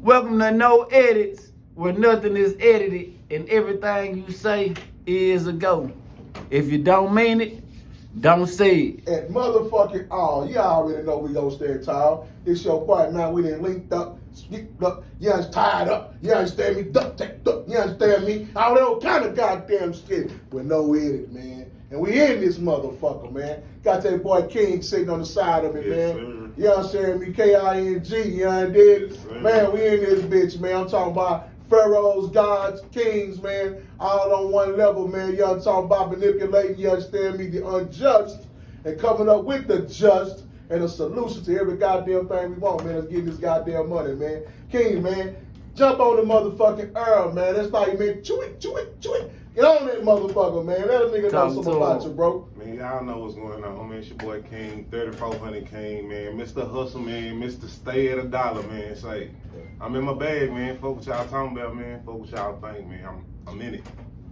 Welcome to No Edits, where nothing is edited and everything you say is a go. If you don't mean it, don't say it. And motherfucking all, you already know we gonna stand tall. It's your boy, man. We done linked up, skipped up, you understand, tied up, you understand me, duct taped up, you understand me? All that kind of goddamn shit with no edit, man. And we in this motherfucker, man. Got that boy King sitting on the side of it, Yes, man. sir. You understand me? K-I-N-G, you understand? Yes, sir. Man, we in this bitch, man. I'm talking about pharaohs, gods, kings, man. All on one level, man. You talking about manipulating, you understand me, the unjust and coming up with the just and a solution to every goddamn thing we want, man. Let's get this goddamn money, man. King, man, jump on the motherfucking Earl, man. That's like, man, chew it. Get on that motherfucker, man. Let a nigga know something about you, bro. Man, y'all know what's going on, man. It's your boy King, 3400 King, man. Mr. Hustle, man. Mr. Stay at a dollar, man. It's like, I'm in my bag, man. Fuck what y'all talking about, man. Fuck what y'all think, man. I'm in it.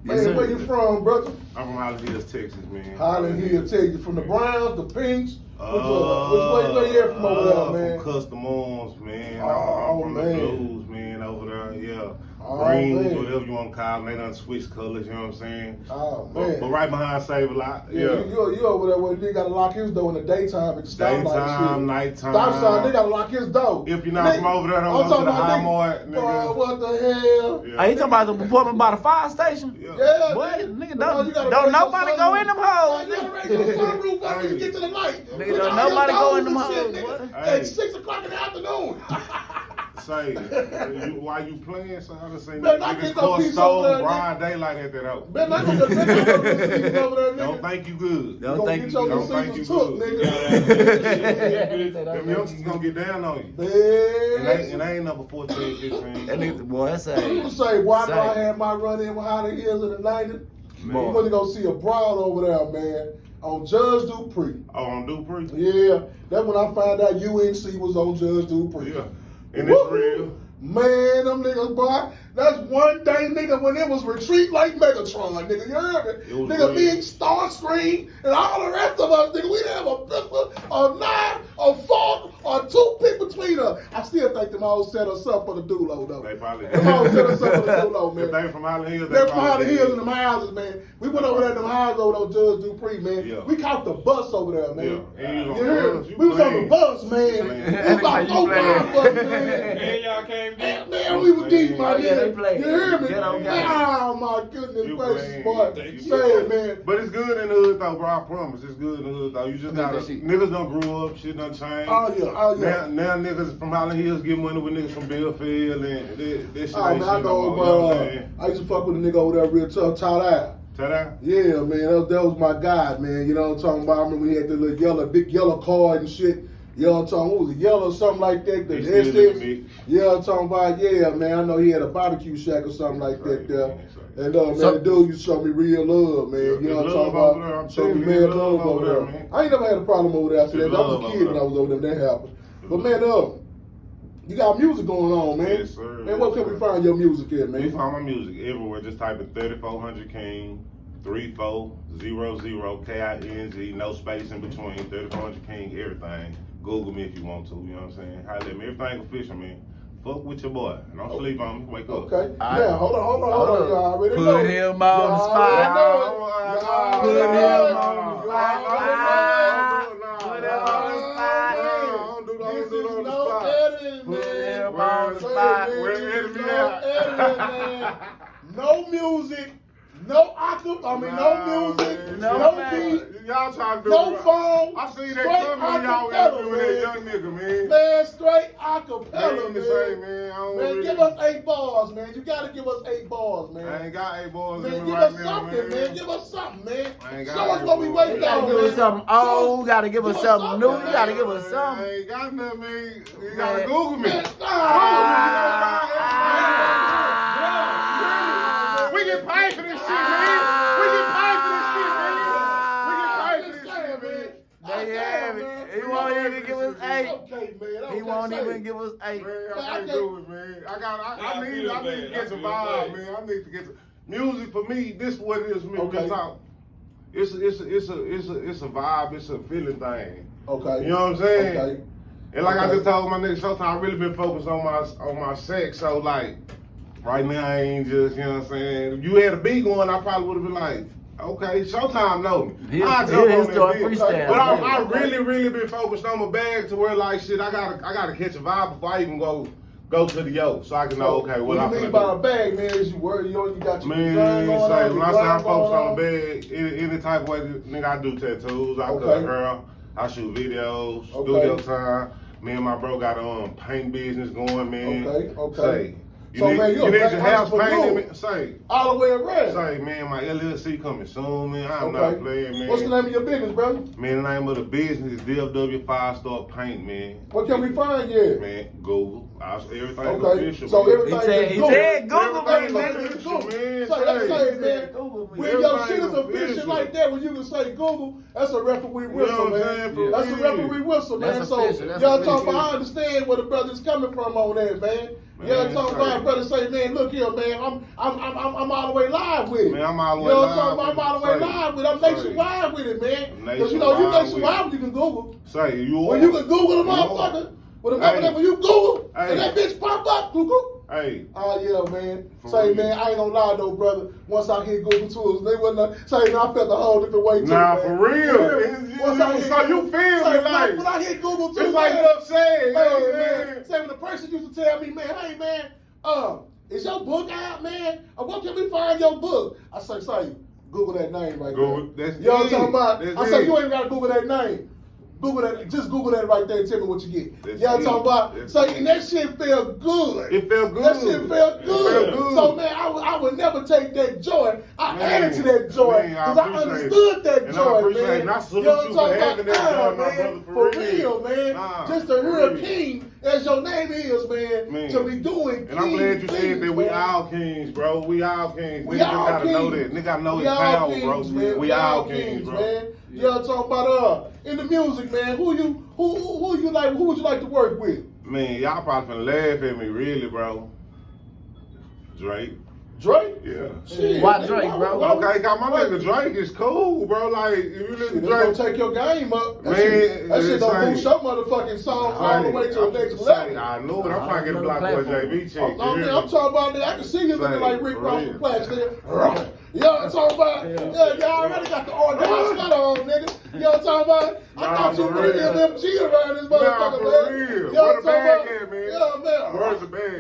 Man, where you from, brother? I'm from Highland Hills, Texas, man. Highland Hills, Texas. From the Browns, the Pinks. Which way you from over there, man? From Custom Arms, man. Oh, I'm from man. the Blues, man, over there, yeah. Oh, Greens, man. whatever you want to call them. They done switched colors, you know what I'm saying? Oh, man. But right behind Save-A-Lot, Yeah, you over there where they gotta lock his door in the daytime at the stoplight. Daytime, nighttime. Stop sign, they gotta lock his door. If you're not from over there, don't go to the high mart, nigga. Boy, what the hell? Yeah. Are you talking about the apartment by the fire station? Yeah. Yeah, Boy, nigga. nigga, Boy, you gotta don't raise nobody your go sunroof. in them hoes. You gotta raise your sunroof up when you get to the light. Nigga, Look don't at all nobody your go in doors them and shit, hoes, nigga. boy. Hey. At 6 o'clock in the afternoon. Say, why you playing? So I just say, Man, I niggas get no caught piece stole over there, broad daylight at that house. Man, I gonna get over there, nigga. Don't think you good. Don't You gonna think get you your don't think receivers you took, good. nigga. Them youngsters gonna get down on you. Man. And I ain't number 14, 15. That nigga, boy, that's You a say, why do Say. I have my run in with Highland Hills in the 90s? Boy. You want to go see a broad over there, man, on Judge Dupree. Oh, on Dupree? Yeah, that's when I found out UNC was on Judge Dupree. Yeah. And it's Woo! real. Man, them niggas, boy, that's one day, nigga, when it was retreat like Megatron, nigga, you heard me? It was Nigga, real. me, Starscream, and all the rest of us, nigga, we didn't have a pistol, a knife, a fork, or toothpick between us. I still think them all set us up for the dulo, though. They probably Them all set us up for the dulo, man. If they from Highland Hills, They're from probably Highland Hills did. and them houses, man. We went over there in them houses over there on Judge Dupree, man. Yeah. We caught the bus over there, man. Yeah. And You you heard was me? on We was on the the bus, man. playing. It was about You 4 playing. 5 of us, man. And y'all came deep. Man, we were deep, my Oh, yeah, they nigga. play. You hear me? Get on Man, game. oh, my goodness You gracious, playing. boy. You Say playing. it, man. But it's good in the hood though, bro. I promise. It's good in the hood though. You just Look at gotta, that shit. niggas done grew up, shit done changed. Oh, yeah. Now niggas from Highland Hills get money with niggas from Bellfield and that shit Oh, ain't man, I shit no know, more. You know what I'm bro. saying? I used to fuck with a nigga over there real tough, Tyler. Ta-da. Yeah, man, that was my guy, man. You know what I'm talking about? I remember he had the little yellow, big yellow card and shit. You know what I'm talking about? What was it, yellow or something like that? The He still SS? in the mix. Yeah, I'm talking about, yeah, man. I know he had a barbecue shack or something like that Right, there. man, that's right. And, man, the dude used to show me real love, man. Yeah, You know what I'm there's talking love over there. about? I'm Show me telling you, mad there's love love over there. man. I ain't never had a problem over there after that. There's I was love a over kid when there. I was over there. That happened. But, There's man, you got music going on, man. Yes, sir. Man, where Yes, can we sir. find your music at, You man? find my music everywhere. Just type in 3400 King, 3400 KING, no space in between. 3400 King, everything. Google me if you want to. You know what I'm saying? Holla at me. Everything official, man. Fuck with your boy. Don't sleep on me. Wake up. Okay. All Now, right. hold on. Y'all already Put know. him on the spot. Y'all Put already him know it. on the Y'all spot. already know it. Put him on the spot. This is no editing, Put man. him on the Say, spot. man, Where this is the no editing, man. No music, no music, No no man. beat, Y'all trying to do no it. phone. I seen that straight some of y'all got to do with that acapella, young nigga, man. man, straight They acapella, ain't the same, man. man. I don't Man, really, give us 8 bars, man. You gotta give us 8 bars, man. I ain't got 8 balls Man, in me give right us now, something, man. Give us something, man. I ain't got Show us it, what we boy. waiting You gotta on, give man. us something old, gotta give us something new, you gotta give us I something. ain't got nothing, man. You gotta Man. Google me. Man, We get paid for this shit, man. We get paid for this shit, man. We get paid for this shit, man. There you have it. He won't even give us 8. Okay, man. He won't even give us 8. Man, I can't do it, man. I need to get some vibe, man. I need to get some music for me. This is what it is for me. Okay. It's a vibe. It's a feeling thing. Okay. You know what I'm saying? Okay. And like I just told my nigga Showtime, I really been focused on my sex. So like, right now I ain't just, you know what I'm saying. If you had a beat going, I probably would have been like, okay, Showtime know me. I jump on that beat. But I really been focused on my bag to where like shit, I gotta catch a vibe before I even go to the yoke, so I can know okay what I'm mean gonna by do. a bag, man, is you worry you got your Man, going say on, when I say I'm focused on the bag, any type of way, nigga, I do tattoos, I cut hair, I shoot videos, studio time. Me and my bro got paint business going, man. Okay. Say, So man, you need your house painted, say. All the way around. Say, man, my LLC coming soon, man. I'm not playing, man. What's the name of your business, brother? Man, the name of the business is DFW 5-Star Paint, man. What can we find here? Man, Google. Everything official. So man. everything He said Google, Everything man. official, man. So let's say, man, when your shit is official official like that, when you can say Google, that's a referee whistle, what I'm man. saying? For That's a real. referee whistle, man. That's So official. That's y'all official. talking about, I understand where the brother's coming from on that, man. Y'all talking about brother say, man, look here, man, I'm all the way live with it. Man, I'm all the way you know live. What I'm talking about? I'm all the way live with it. I'm nationwide with it, man. Because you know, you nationwide when you can Google. Say, you When you can Google the motherfucker, when you Google, and that bitch pop up, Google. Hey. Oh yeah, man. Say, man, I ain't gonna lie though, brother. Once I hit Google tools, they wasn't say, I felt a whole different way too. Nah, man. for real. Once I hit So you Google, feel me like when I hit Google tools, it's like you upset, man. Say when the person used to tell me, man, hey man, is your book out, man? Or what can we find your book? I say, Google that name right Google, there. that's You know what I'm it. talking about? That's I say, it. you ain't gotta Google that name. Google that, just Google that right there and tell me what you get. That's You know what I'm it. talking about? That's So, it. and that shit felt good. It felt good. That shit felt good. It felt good. So, man, I would never take that joy. I Man, added to that joy man, because I appreciate understood it. that And joy, I appreciate man. it. And I salute You know what you I'm for talking having about? that joy, my Man, brother, for for real, man. Nah, Just to for hear a real. king, as your name is, man, to be doing and I'm glad you said that we man. all kings, bro. We all kings. We Niggas all gotta know kings. that. Nigga gotta know We his all power, kings, bro. man. We all kings, bro. man. You know what I'm talking about? In the music, man, who you like? Who would you like to work with? Man, y'all probably finna laugh at me, really, bro. Drake. Drake? Yeah. Shit, Why nigga, Drake, bro? Okay, cause my nigga Drake is cool, bro. Like, if you listen Shit, to they gonna Drake, take your game up. That Man, shit it's gonna like- boost your motherfucking songs all the way to the next level. I know it. I'm trying to get a Black Boy JB check. I'm talking about that. I can see you looking like Rick Ross from Flash, nigga. You know what I'm talking about? Yeah, y'all already got the organ sweater on, nigga. You know what I'm talking about? I thought you were the MMG around this motherfucker, for man. real. You know Where what the I'm bag talking at, about? man? Yeah, man. Where's the bag?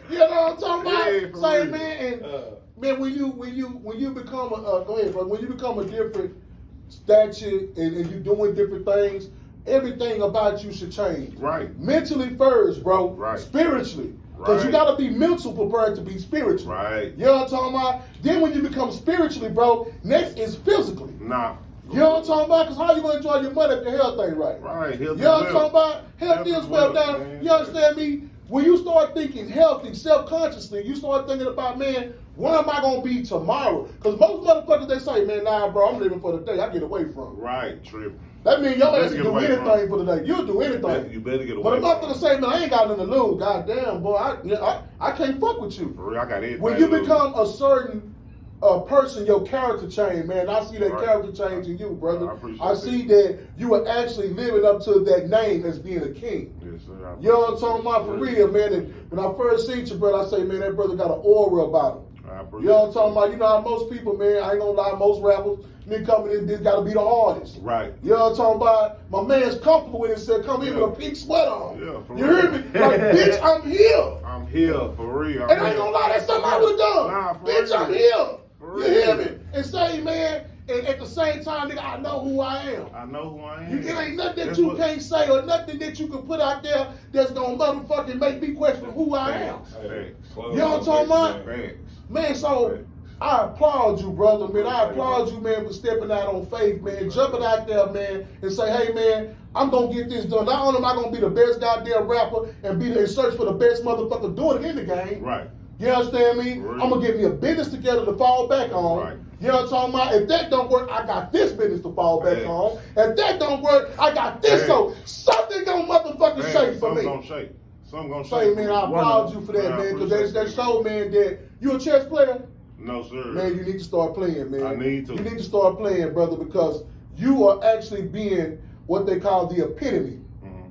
You know what I'm talking about? Yeah, for Say, real. man, and man, when you become go ahead, bro. When you become a different stature and you doing different things, everything about you should change. Right. Mentally first, bro. Right. Spiritually. Because you Right. gotta be mental prepared to be spiritual. Right. You know what I'm talking about? Then when you become spiritually, bro, next is physically. Nah. You know what I'm talking about? Because how you gonna enjoy your money if your health ain't right? Right. You know what I'm talking about? Health is well down. man. You understand me? When you start thinking healthy, self-consciously, you start thinking about, man, what am I gonna be tomorrow? Because most motherfuckers, they say, man, nah, bro, I'm living for the day I get away from. Right. Trip. That means your ass Better can get do away from anything for the day. You'll do anything. You better get away. But a from motherfucker it. say, man, I ain't got nothing to lose. Goddamn, boy, I can't fuck with you. For real, I got everything. When you to lose. become a certain person, your character change, man. I see that Right. character change in you, brother. I appreciate I see that you are actually living up to that name as being a king. Yes, sir. I You know what I'm appreciate talking about? For it. real, man. And when I first seen you, brother, I say, man, that brother got an aura about him. I appreciate You know what I'm it. talking about? You know how most people, man, I ain't gonna lie, most rappers, nigga coming in, this gotta be the hardest. Right. You know what I'm talking about? My man's comfortable with it, said, come in with a pink sweater on. Yeah, for You real. hear me? Like, bitch, I'm here. I'm here for real. And I ain't gonna lie, that's something I would've done. Nah, for Bitch, real. I'm here. For You hear real. me? And say, man, and at the same time, nigga, I know who I am. I know who I You, am. it ain't nothing that That's you what- can't say or nothing that you can put out there that's gonna motherfucking make me question who I am. Facts. You know what I'm talking about? Facts. Man, so I applaud you, brother, man. I applaud you, man, for stepping out on faith, man. Jumping out there, man, and say, hey, man, I'm gonna get this done. Not only am I gonna be the best goddamn rapper and be in search for the best motherfucker doing it in the game. Right. You understand me? Right. I'm gonna get me a business together to fall back on. Right. You know what I'm talking about? If that don't work, I got this business to fall back Facts. on. If that don't work, I got this. Facts. So something gonna motherfucking Man, shake for something me. gonna shake. Something gonna Say, shake. man, I applaud you for that, I man, because appreciate that that. showed, man, that you a chess player. No, sir. Man, you need to start playing, man. I need to. You need to start playing, brother, because you are actually being what they call the epitome.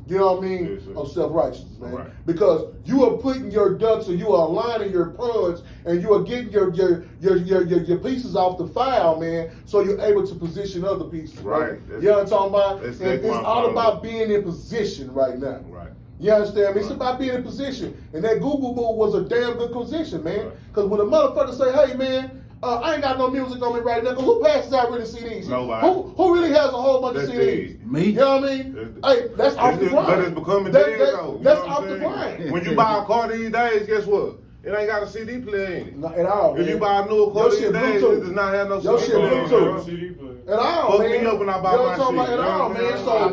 You know what I mean? Yes, sir. Of self-righteousness, man. Right. Because you are putting your ducks, or you are aligning your punch, and you are getting your pieces off the file, man. So you're able to position other pieces, Right. You know what I'm talking about? That's And it's exactly all what I'm about being in position right now. Right. You understand me? It's Right. about being in position. And that Google move was a damn good position, man. Right. Because when a motherfucker say, hey, man, I ain't got no music on me right now, 'cause who passes out really CDs? Nobody. Who really has a whole bunch That's of CDs? dead. Me. You know what I mean? Hey, that's off the grind. But it's becoming dead though. That's You know off what the I'm saying? grind. When you buy a car these days, guess what? It ain't got a CD player in it. Not at all, If man. you buy a newer car Your these shit days, Bluetooth. it does not have no Your CD shit player. Bluetooth. At all, Fuck man. me up when I buy You know my what I'm talking shit, about? At you know all, what man.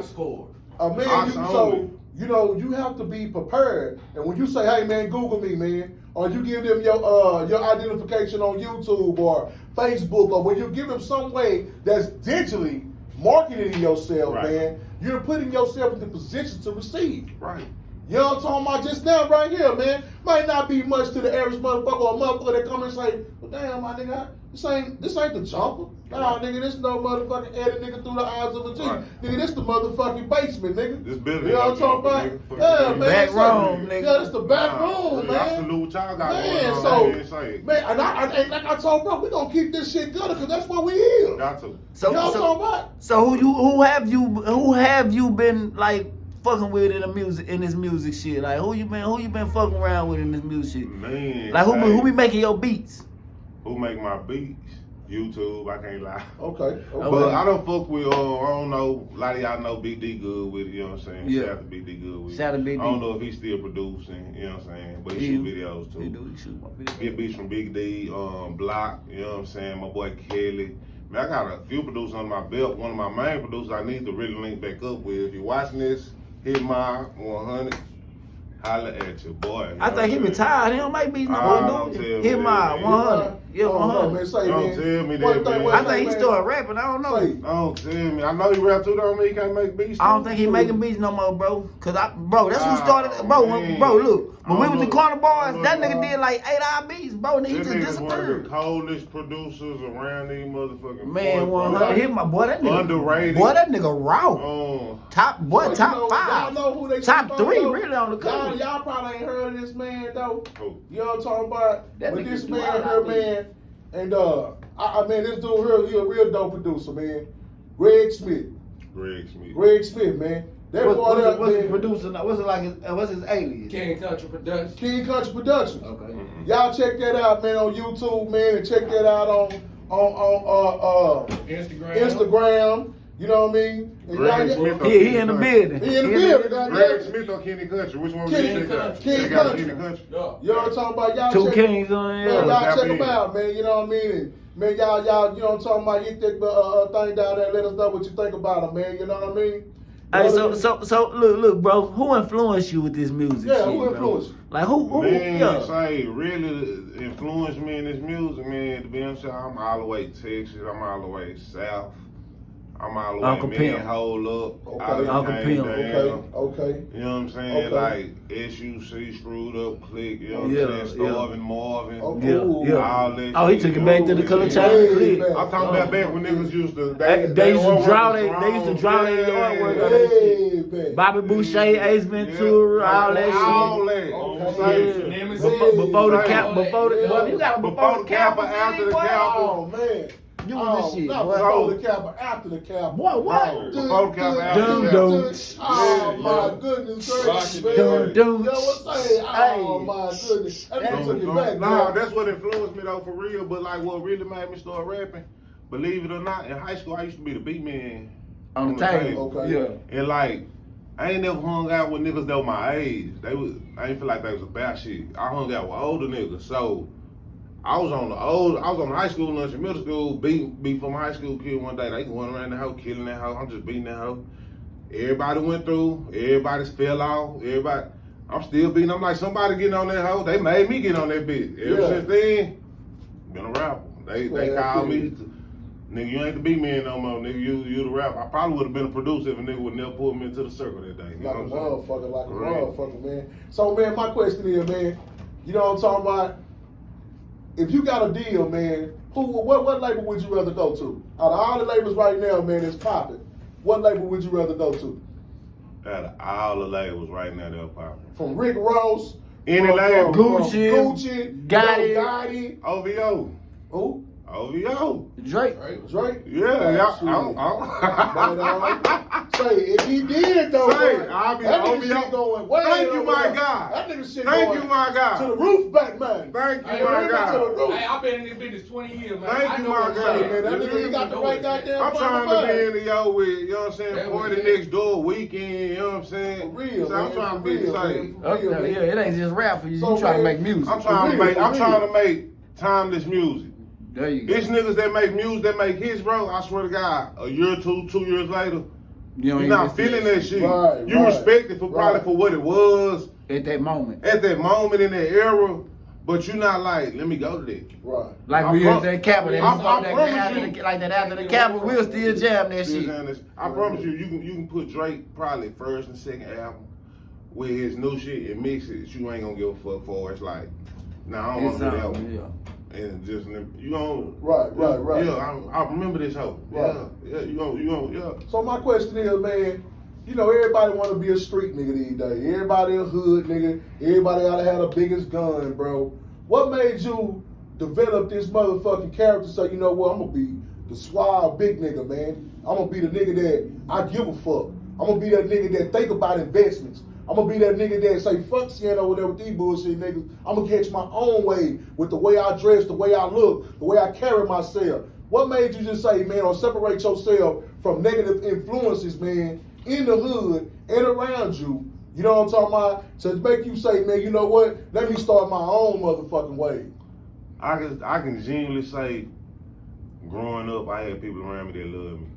I'm saying? So, you know, you have to be prepared. And when you say, hey, man, Google me, man, or you give them your identification on YouTube or Facebook, or when you give them some way that's digitally marketing yourself, Right. man, you're putting yourself in the position to receive. Right. You know what I'm talking about just now right here, man. Might not be much to the average motherfucker or motherfucker that come and say, well, damn, my nigga, this ain't the jumper. Nah, nigga, this no motherfucking edit nigga through the eyes of a G. Right. Nigga, this the motherfucking basement, nigga. This building. You know what I'm talking about? Yeah, man. Back so- room, nigga. Yeah, this the back Nah, room, I man. salute what y'all got Man, going on. so- Man, say, Man, and I like I told bro, we gonna keep this shit good because that's what we is. got to. So, You know what I'm so, talking about? so who have you been like fucking with in this music shit? Like who you been fucking around with in this music shit? Man. Like say, who be making your beats? Who make my beats? YouTube, I can't lie. Okay. But I don't fuck with, I don't know, a lot of y'all know Big D good with it, you know what I'm saying? Yeah. Shout out to Big D good with it. Shout out to Big D. I don't know if he's still producing, you know what I'm saying? But he shoot videos too. He do, he shoot my videos. Get beats from Big D, Block, you know what I'm saying? My boy Kelly. Man, I got a few producers on my belt. One of my main producers I need to really link back up with. If you're watching this, hit my 100. Holla at your boy. I think he retired. He don't make beats no Ah, more, don't do tell he? me Hit that, my man. 100. Yeah, Oh, no, 100. man, say, Don't man. tell me One that, thing, man. one I thing, think he man. started rapping. I don't know. Say, Don't tell me. I know he rap too, don't mean he can't make beats. I don't too. think he making beats no more, bro. Cause that's who Oh, started, bro. man. Bro, look, when we I don't was the know. Corner Boys, I don't that know. nigga did like 8-hour beats, bro. And he That just nigga's one of disappeared. the coldest producers around these motherfucking Man, boys, bro. 100. Hit my boy, that nigga. Underrated. Boy, that nigga raw. Top, boy, so, top you know, 5. Y'all know who they Top keep on, 3 though? really on the cover. Y'all probably ain't heard of this man though. Who? You know what I'm talking about? That But nigga this do man all here, that man, and I mean this dude here, he a real dope producer, man. Greg Smith, Greg Smith. man. That boy there, What's his man, producer? What's it like? What's his alias? King Country Production. King Country Productions. Okay. Y'all check that out, man, on YouTube, man, and check that out on Instagram. You know what I mean? And Greg y'all- Smith or He Kenny in the Country? building. He in the building, Greg goddamn. Smith or Kenny Country? Which one Kenny was Country. They Kenny got Country. Kenny Country. Yeah. You know what I'm talking about? Y'all Two check, kings on man, there. y'all Tap check in. them out, man. You know what I mean? And, man, y'all, you know what I'm talking about? Hit that thing down there. Let us know what you think about them, man. You know what I mean? Hey, You know what I mean? so look, bro. Who influenced you with this music? Yeah, shit, who bro? influenced you? Like who? Man, Yeah. say really influenced me in this music, man. To be honest, I'm all the way Texas. I'm all the way south. I'm all the way Uncle Pimp. Manhole up. Okay. all the Uncle way Pimp. down. Okay. You know what I'm saying? Okay. Like SUC, Screwed Up Click, you know what Yeah, I'm saying? Starving Marvin. Okay. Yeah, Ooh. yeah. All that Oh, he shit, took it you back know to the what color I'm child saying? Way click. back. I'm talking about back when niggas used to. They used to all draw working they used to strong. draw their Yeah. artwork on that shit. Way back. Bobby Boucher, Ace Ventura, all that All shit. that. Okay. Say, Nemesis. Before the Right. cap, before the, Yeah. well, you got Before the Kappa, after the Kappa. Oh, man. You was this shit, not boy. before the Kappa, after the Kappa. Boy, what? Bro, before the Kappa, after Dun, the dun. Kappa. Oh Yeah, my yeah. goodness Rock gracious, it, man. dun, dun. Yo, what's saying? Oh Hey. my goodness. That nigga took it back, Nah, man. that's what influenced me though, for real. But like, what really made me start rapping, believe it or not, in high school I used to be the beat man On the table. Okay. Yeah. And like, I ain't never hung out with niggas that were my age. I ain't feel like they was about shit. I hung out with older niggas. So I was on the high school lunch and middle school, beat from high school kid one day. They going around the house, killing that hoe. I'm just beating that hoe. Everybody went through, everybody fell off, I'm still beating. I'm like, somebody getting on that hoe. They made me get on that bitch. Ever Yeah. since then, been a rapper. They Yeah, called yeah. me, nigga, you ain't the beat man no more, nigga, you the rapper. I probably would have been a producer if a nigga would never pull me into the circle that day. You Like a know what I'm saying? motherfucker, Right. motherfucker, man. So, man, my question is, man, you know what I'm talking about? If you got a deal, man, what label would you rather go to? Out of all the labels right now, man, it's popping. what label would you rather go to? Out of all the labels right now, they're popping. From Rick Ross, Any from, label. Gucci, Gotti. OVO. Who? OVO. Drake. Drake? Yeah, Shit. I'm Say, if he did though, Say, boy, I'll be that nigga OVO. shit going way Thank you, up my there. God. That nigga shit Thank going you, my God. to the roof back, man. Thank you, Hey, my to the God. roof. Hey, I've been in this business 20 years, man. Thank I you, know my what I'm God. saying. Man, that You nigga, he got the right goddamn I'm trying to be in the yo with, you know what I'm saying, That party was it. next door weekend, you know what I'm saying? For real, So man. I'm trying to For be real, safe. man. For Okay, real, man. yeah, it ain't just rap for you. So, You trying to man, make music. I'm trying to make timeless music. There you go. These niggas that make music, that make hits, bro, I swear to God, a year or 2 years later, You don't you're even not feeling that shit. Right, You right, respect it for probably right. for what it was at that moment. at that moment in that era, but you're not like, let me go to that. Right. Like I we pro- at that Capitol, I promise you. like that after the Capitol, we'll still jam that See what shit. I'm saying? I promise you, you can put Drake probably first and second album with his new shit and mix it. You ain't gonna give a fuck for. It's like, nah, I don't want to do that one. Yeah. And just you gon' Right. Yeah, I remember this hoe. Right. Yeah, you gon' yeah. So my question is, man, you know, everybody want to be a street nigga these days. Everybody a hood nigga. Everybody ought to have the biggest gun, bro. What made you develop this motherfucking character so, you know what, I'm going to be the suave big nigga, man. I'm going to be the nigga that I give a fuck. I'm going to be that nigga that think about investments. I'm going to be that nigga that say, fuck Sienna over there with these bullshit niggas. I'm going to catch my own way with the way I dress, the way I look, the way I carry myself. What made you just say, man, or separate yourself from negative influences, man, in the hood and around you? You know what I'm talking about? To make you say, man, you know what? Let me start my own motherfucking way. I can genuinely say, growing up, I had people around me that loved me.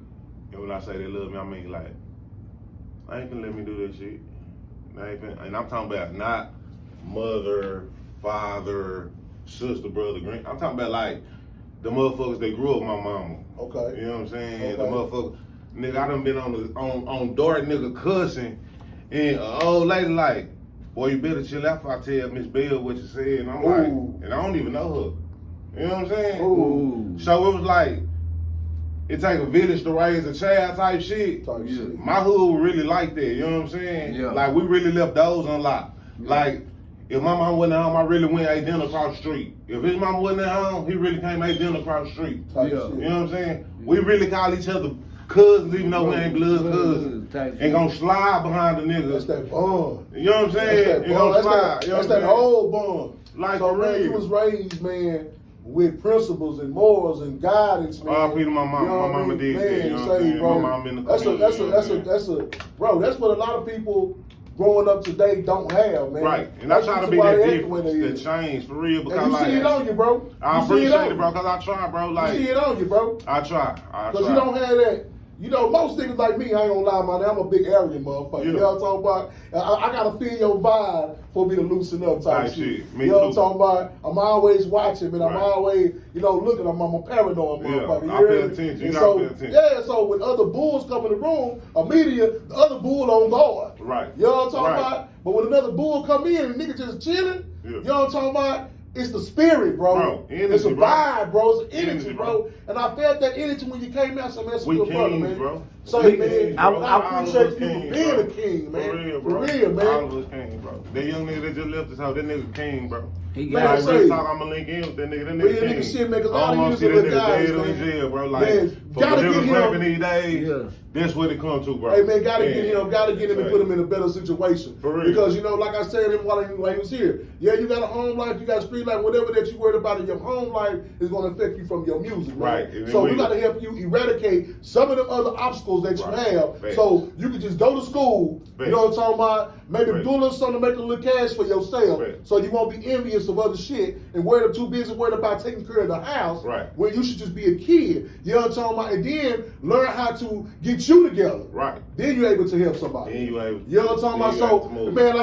And when I say they love me, I mean like, I ain't finna let me do that shit. And I'm talking about not mother, father, sister, brother, grand. I'm talking about like the motherfuckers that grew up with my mama. Okay. You know what I'm saying? Okay. The motherfucker, nigga, I done been on dark nigga cussing, and an old lady like, boy, you better chill out before I tell Miss Bell what you said. And I'm like, Ooh. and I don't even know her. You know what I'm saying? Ooh. So it was like, it take a village to raise a child type shit. Type shit. My hood really like that, you know what I'm saying? Yeah. Like we really left those unlocked. Yeah. Like if my mom wasn't at home, I really went ate dinner across the street. If his mom wasn't at home, he really came ate dinner across the street. Type Yeah. shit. You know what I'm saying? We really call each other cousins even though we ain't blood cousins. Type Ain't gonna slide behind the nigga. That's that bond. You know what I'm That's saying? that Ain't bond. gonna That's slide. that, You know that's what I'm that saying? whole bond. Like so, for man, real. you was raised, man, with principles and morals and guidance, man. R.I.P. to my mom. You know My what I mama mean? did Man, that, you know what I'm say, saying? bro, My mom in the that's community, you know what I'm that's a, bro, that's what a lot of people growing up today don't have, man. Right. And I That's try to the be reason why that they act the way difference, they that is. change for real because And you like see it on you, bro. I You see appreciate on it, bro, you. because I try, bro. You Like see it on you, bro. I try. Because you don't have that. You know, most niggas like me, I ain't gonna lie, man. I'm a big arrogant motherfucker. Yeah. You know what I'm talking about? I gotta feel your vibe for me to loosen up type Right, shit. shit. Me You know what I'm too. talking about? I'm always watching, man. I'm Right. always, you know, looking. I'm a paranoid Yeah, motherfucker. I You pay hear me? attention. You And gotta so, pay attention. yeah, so when other bulls come in the room, immediately the other bull on guard. Right. You know what I'm talking Right. about? But when another bull come in and nigga just chilling, Yeah. you know what I'm talking about? It's the spirit, bro. Bro, energy, it's a bro. vibe, bro. It's an energy, Energy, bro. bro. And I felt that energy when you came out. So, man, that's a We good brother, kings, man. bro. So, We man, kings, I bro. appreciate All you of us for kings, being bro. a king, man. For real, For bro. real, man. All of us kings, bro. That young nigga that just left his house, that nigga king, bro. He Man, got Like I say- real talk, I'ma link in with that nigga. That Real nigga nigga king. shit, man, 'cause I all don't he wanna used see to that look nigga guys, dead or in man. jail, bro. Like Man, for gotta whatever get him. rapping these days, Yeah. that's what it come to, bro. Hey, man, gotta Yeah. get him and Right. put him in a better situation. For real. Because, you know, like I said while he was here, yeah, you got a home life, you got a street life, whatever that you worried about in your home life is going to affect you from your music, man. Right, and So we- we got to help you eradicate some of the other obstacles that you Right. have. Facts. So you can just go to school, you know what I'm talking about? Maybe Facts. do a little something to make a little cash for yourself. Facts. So you won't be envious of other shit and too busy worried about taking care of the house. Right. When you should just be a kid. You know what I'm talking about? And then learn how to get you together. Right. Then you're able to help somebody. Then you able. You know what I'm talking then about? you able to So, move. man,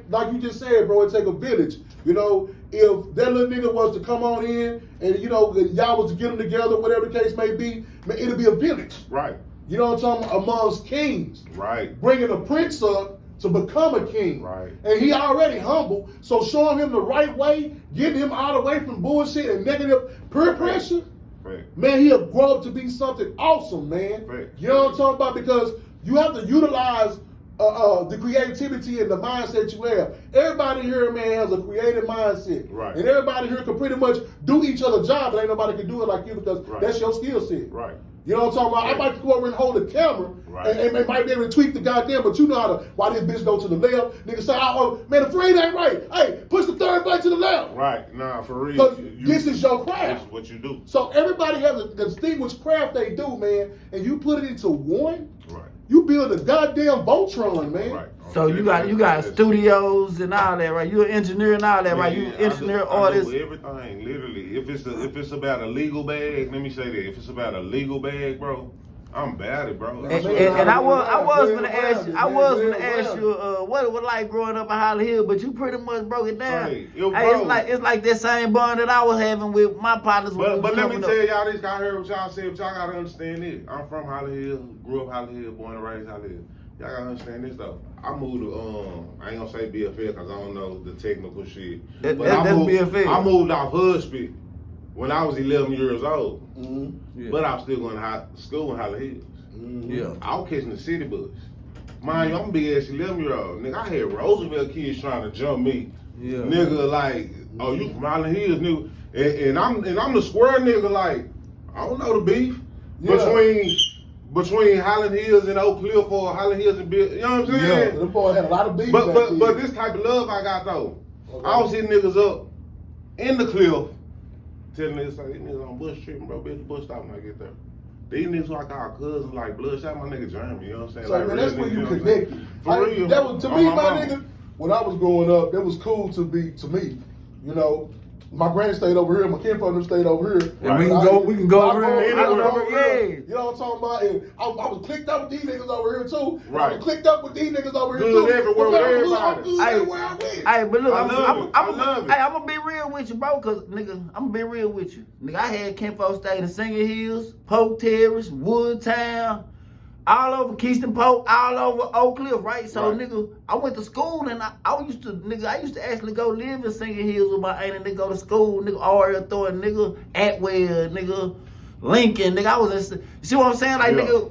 like you just said, bro, it take a village. You know, if that little nigga was to come on in and, you know, y'all was to get them together, whatever the case may be, man, it'll be a village. Right. You know what I'm talking about? Amongst kings. Right. Bringing a prince up to become a king. Right. And he already humble, so showing him the right way, getting him out of the way from bullshit and negative peer pressure, Fact. Man, he'll grow up to be something awesome, man. Fact. You know what I'm talking about? Because you have to utilize the creativity and the mindset you have. Everybody here, man, has a creative mindset. Right. And everybody here can pretty much do each other's job, but ain't nobody can do it like you because Right. that's your skill set. Right. You know what I'm talking about? Right. I might go over and hold the camera Right. and might be able to tweak the goddamn, but you know how to, why this bitch go to the left, nigga say, oh, man, the frame ain't right. Hey, push the third button to the left. Right. Nah, for real. Because this is your This craft. is what you do. So everybody has a distinguished craft they do, man, and you put it into one, Right. you build a goddamn Voltron, man. Right. So you got studios and all that, right? You're an engineer and all that, right? You engineer, artist. I do everything, literally. If it's about a legal bag, let me say that. If it's about a legal bag, bro, I'm about it, bro. And I was gonna ask you, what it was like growing up in Holly Hill, but you pretty much broke it down. Hey, it's like that same bond that I was having with my partners. But let me tell y'all this. I heard what y'all said, but y'all gotta understand this. I'm from Holly Hill, grew up Holly Hill, born and raised Holly Hill. Y'all gotta understand this though. I moved to I ain't gonna say BFL because I don't know the technical shit. That's BFL. I BFL. moved off Husby when I was 11 years old. Mm-hmm. Yeah. But I was still going to school in Holly Hills. Mm-hmm. Yeah. I was catching the city bus. Mind you, I'm a big ass 11-year-old. Nigga, I had Roosevelt kids trying to jump me. Yeah. Nigga, like, oh, you from Holly Hills, nigga. And I'm the square nigga, like, I don't know the beef between Highland Hills and Oak Cliff or Highland Hills and Bill. You know what I'm saying? Yeah, the boy had a lot of beef. But this type of love I got though. Okay. I was hitting niggas up in the cliff, telling niggas like these niggas on Bush Street, bro, bitch, Bush stop when I get there. These niggas like our cousins, like Bloodshot, my nigga Jeremy, you know what I'm saying? So like, man, real that's where niggas, you know what I'm connected. saying? For real. That was to On me, my my mama. nigga. When I was growing up, it was cool to me. You know, my granny stayed over here, my kinfolk stayed over here. And we can go over there. Yeah. You know what I'm talking about? And I was clicked up with these niggas over here too. Right. I was clicked up with these niggas over here Good too. everywhere with everybody. I'm good everywhere I went. Hey, but look, I I'm love it. gonna be real with you, bro, cause nigga, I'm gonna be real with you. Nigga, I had kinfolk stay in Singer Hills, Polk Terrace, Woodtown, all over Keystone Polk, all over Oak Cliff, right? So Right. nigga, I went to school and I used to actually go live in Singer Hills with my aunt and then go to school, nigga, R.L. Thornton, nigga, Atwell, nigga, Lincoln, nigga, I was in, you see what I'm saying? Like, Yeah.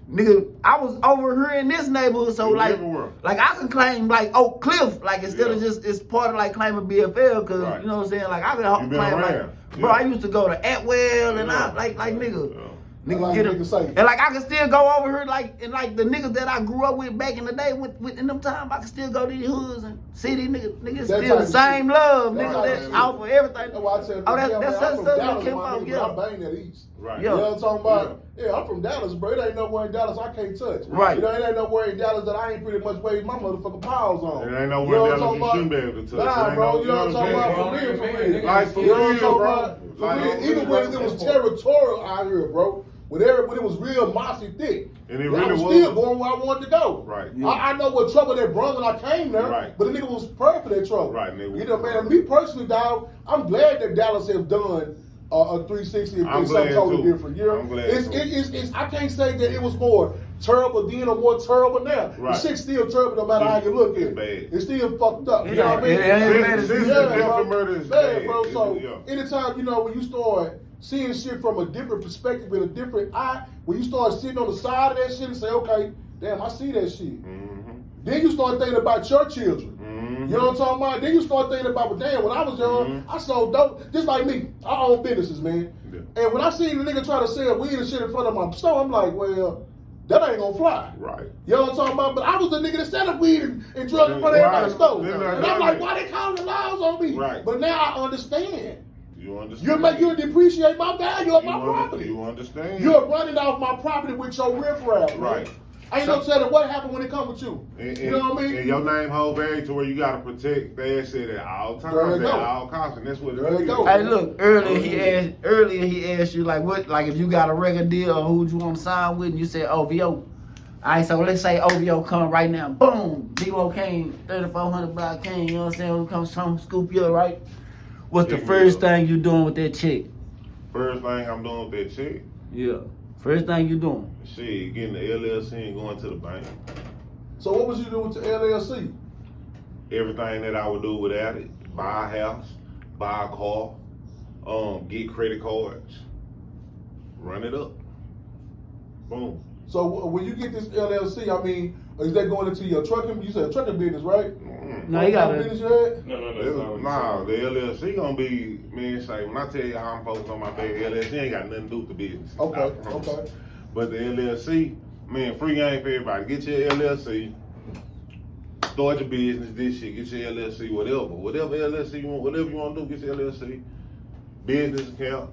nigga, I was over here in this neighborhood, so You like, everywhere. like I can claim like Oak Cliff, like instead of Yeah. just it's part of like claiming BFL, cause Right. you know what I'm saying. Like I You can been claim like, around. bro, Yeah. I used to go to Atwell and Yeah. I like nigga. Yeah. Nigga Like get niggas say. and like I can still go over here like and like the niggas that I grew up with back in the day with in them time I can still go to these hoods and see these niggas That still type the of same shit. love, That niggas type that of offer everything. That's why I tell you, Oh, that's I'm such from a Dallas, Kim my Folk, nigga, yeah. I bang that east. Right. Yeah. You know what I'm talking about? Yeah, I'm from Dallas, bro. It ain't nowhere in Dallas I can't touch. Right. You know, it ain't nowhere in Dallas that I ain't pretty much waved my motherfucking paws on. It ain't nowhere You know what Dallas I'm you talking shouldn't be about? able to touch. Nah, It ain't bro, no- you know what I'm talking saying? about? For real. Like, for You know what I'm real, talking bro. about? For Like, real. Even when it was territorial out here, bro. When it was real mossy thick. And it I really was was. still going where I wanted to go. Right. I know what trouble that brought when I came there. Right. But the nigga was prepared for that trouble. Right, nigga. You know, man, me personally, dog, I'm glad that Dallas have done a 360 I'm and something glad totally too. different. You know? I'm glad It's too. I can't say that it was more terrible then or more terrible now. Right. The shit's still terrible no matter how you look at it. Bad. It's still fucked up. You Yeah, know what I mean? it ain't bad. Since the Yeah, death bro. of murder is Bad, bad. bro. So Yeah. anytime, you know, when you start seeing shit from a different perspective with a different eye, when you start sitting on the side of that shit and say, okay, damn, I see that shit. Mm-hmm. Then you start thinking about your children. Mm-hmm. You know what I'm talking about? Then you start thinking about, well, damn, when I was young, I sold dope. Just like me, I own businesses, man. Yeah. And when I seen the nigga try to sell weed and shit in front of my store, I'm like, well, that ain't gonna fly. Right. You know what I'm talking about? But I was the nigga that selling weed and drugs in front of everybody's store. Then And I'm like, why they calling the laws on me? Right. But now I understand. You understand? You depreciate my value of my property. You understand? You're running off my property with your riffraff, man. Right. Ain't no telling what happened when it comes with you. And, You know what I mean? And your name hold value to where you gotta protect that shit at all There times, you at go. all costs, and that's what it There you is. go. Hey, look, earlier he asked you like what, like if you got a record deal or who'd you want to sign with, and you said OVO. All right, so let's say OVO come right now, boom, D-Lo came, 3,400 block came, you know what I'm saying? Come scoop you up, right? What's the Pick me first up. thing you doing with that check? First thing I'm doing with that check, Yeah. First thing you doing? shit, getting the LLC and going to the bank. So what was you doing with the LLC? Everything that I would do without it. Buy a house, buy a car, get credit cards, Run it up. Boom. So when you get this LLC, I mean, is that going into your trucking? You said trucking business, right? No, you got business it. you had? Nah, the LLC gonna be, man, say, when I tell you how I'm focused on my baby, LLC ain't got nothing to do with the business. Okay, I promise. okay. But the LLC, man, free game for everybody. Get your LLC, start your business, this shit, get your LLC, whatever LLC you want, whatever you want to do, get your LLC, business account,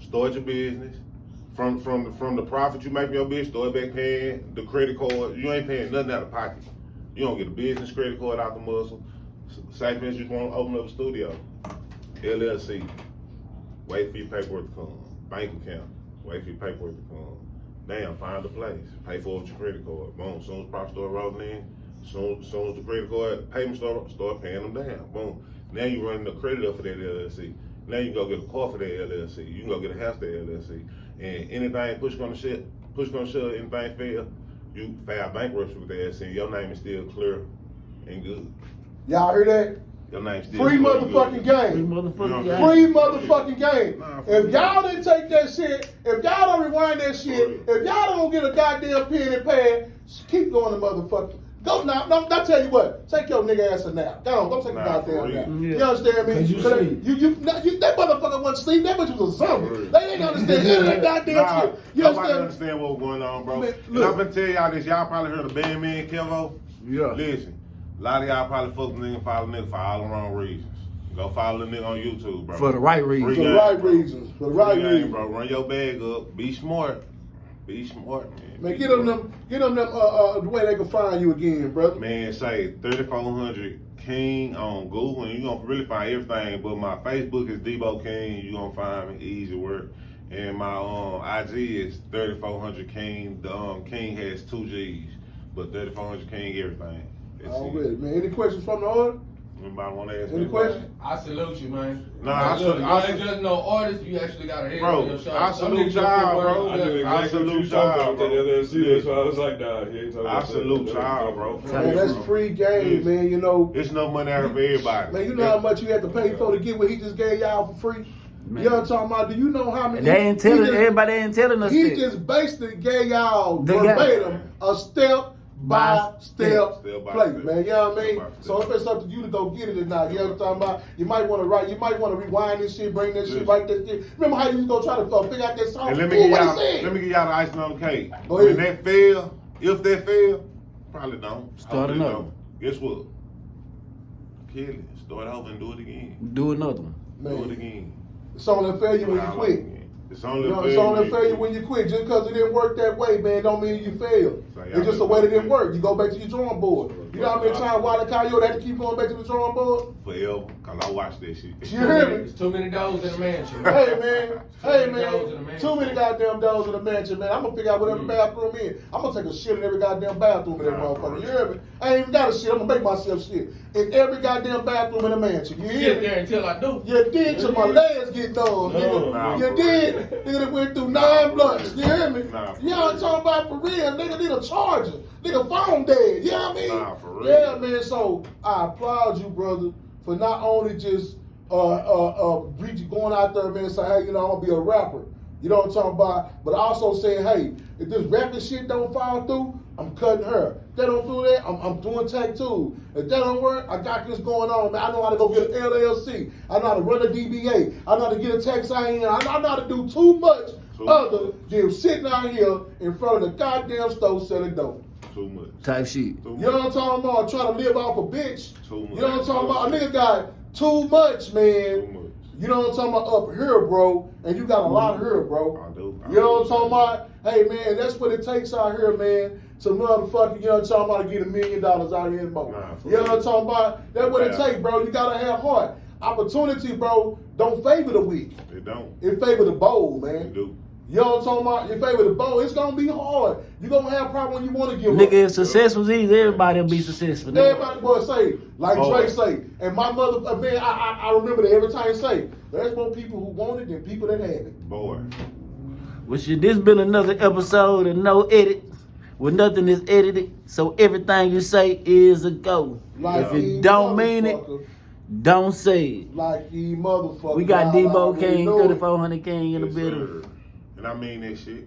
start your business. From the profit you make from your business, start back paying the credit card. You ain't paying nothing out of pocket. You don't get a business credit card out the muscle. Say for instance, you want to open up a studio, LLC. Wait for your paperwork to come. Bank account. Wait for your paperwork to come. Damn, find a place. Pay for it with your credit card. Boom. As soon as profit start rolling in, soon as the credit card payment start paying them down. Boom. Now you running the credit up for that LLC. Now you go get a car for that LLC. You can go get a house for that LLC. And anything push gonna shove, anything fail, you file bankruptcy with the LLC. Your name is still clear and good. Y'all hear that? Your name's still Free clear and motherfucking good. Free game. motherfucking Yeah. game. Free motherfucking game. Nah, If y'all didn't take that shit, if y'all don't rewind that shit, if y'all don't get a goddamn pen and pad, keep going to motherfucker. Go now. No, I tell you what. Take your nigga ass a nap. Go on, go take a Nah, goddamn for nap. real. You Yeah. understand me? 'Cause you But sleep. that motherfucker wasn't sleep. That bitch was a zombie. For real. They ain't understand any of that goddamn Nah, shit. You nobody understand? understand what's going on, bro. Man, And look. I'm gonna tell y'all this. Y'all probably heard of Bandman Kevo. Yeah. Listen, a lot of y'all probably fuck the nigga, follow the nigga for all the wrong reasons. Go follow the nigga on YouTube, bro. For the right reasons. Free For the game, right bro. reasons. For the right Free game, reasons. bro. Run your bag up. Be smart. Be smart, man. Man, Be get them smart. the way they can find you again, brother. Man, say 3400 King on Google, and you gonna really find everything. But my Facebook is Debo King. You gonna find me, easy work. And my IG is 3400 King. The King has 2 G's, but 3400 King everything. That's Already, it. man. Any questions from the order? Anybody want to ask Any me? questions? I salute you, man. Nah, I Look, you salute- ain't just no artist. You actually got a head Bro, on your shoulder. I Some salute niggas just y'all, put bro. words I knew together. I exactly what salute you talking y'all, about with that bro. LLC. That's why I was like, nah, he ain't talking I about salute that. y'all, bro. Man, that's free game, man. You know, It's no money out of everybody. man, you know how much you had to pay for to get what he just gave y'all for free? Man. You know what I'm talking about? Do you know how many? They ain't telling he just- everybody ain't telling us He that. just basically gave y'all They got- verbatim a step by step Step by play, step. man. You know what I mean? Step by So step. if it's up to you to go get it or not, you know what I'm talking about? You might want to write, you might want to rewind this shit, bring that shit, Yes. write that shit. Remember how you was gonna try to figure out that song? And let me Ooh, give what he y'all, said? let me give y'all the icing on the cake. Go When ahead. that fail, if that fail, probably don't. Start Hopefully another don't. Guess what? Kill it. Start over and do it again. Do another one. Do it Man, again. it's only failure when you Do it all quit. over again. It's only You know, a it's failure only a when you failure quit. when you quit. Just because it didn't work that way, man, don't mean you failed. So y'all It's just the just way that don't didn't quit. work. You go back to your drawing board. You know how many times Wiley Coyote had to keep going back to the drawing board? Forever, cause I watched that shit. You hear me? There's too many doors in the mansion. Hey man, hey Too many doors in the man, mansion. too many goddamn doors in the mansion, man. I'm gonna figure out whatever bathroom in. I'm gonna take a shit in every goddamn bathroom in that Nah, motherfucker. You for hear me? I ain't even got a shit. I'm gonna make myself shit in every goddamn bathroom in the mansion. You hear Sit me? there until I do. You did till my legs get numb, Nah, nigga. You for did. real. Nigga that went through Nah, 9 for blunts. real. You hear me? Nah, for You know what I'm real. talking about for real? Nigga need a charger. Nigga phone dead. You know what I mean? Nah, for real. Yeah, man. So I applaud you, brother, for not only just going out there, man, and say, hey, you know, I'm gonna be a rapper. You know what I'm talking about? But also saying, hey, if this rapping shit don't fall through, I'm cutting her. If they don't do that, I'm doing tattoos. If that don't work, I got this going on, man. I know how to go get an LLC. I know how to run a DBA. I know how to get a tax IN. I know how to do too much other than sitting out here in front of the goddamn store selling dope. Too much. Type shit. Too You know much. what I'm talking about? Trying to live off a bitch. Too much. You know what I'm talking about? A nigga got too much, man. Too much. You know what I'm talking about? Up here, bro. And you got a lot here, bro. I do. You know what I'm talking about? Hey, man, that's what it takes out here, man. To motherfucking, you know what I'm talking about, to get $1 million out here in Mo. Nah, for You know what I'm real. talking about? That's what it Yeah. takes, bro. You gotta have heart. Opportunity, bro, don't favor the weak. It don't. It favor the bold, man. It do. You know what I'm talking about? In favor of the bold, it's gonna be hard. You're gonna have problems when you wanna give Nigga, if up. success was easy, everybody will be successful. nigga. Everybody boy say, like Oh. Drake say, and my mother, man, I remember that every time he say, there's more people who want it than people that have it. Boy. Well, shit, this been another episode of No Edit, where nothing is edited, so everything you say is a go. Like If he it don't mean it, motherfucker, don't say it. like he motherfucker. We got Y'all Debo already King, know it. 3400 King in the Yes, building. sir. And And I mean that shit.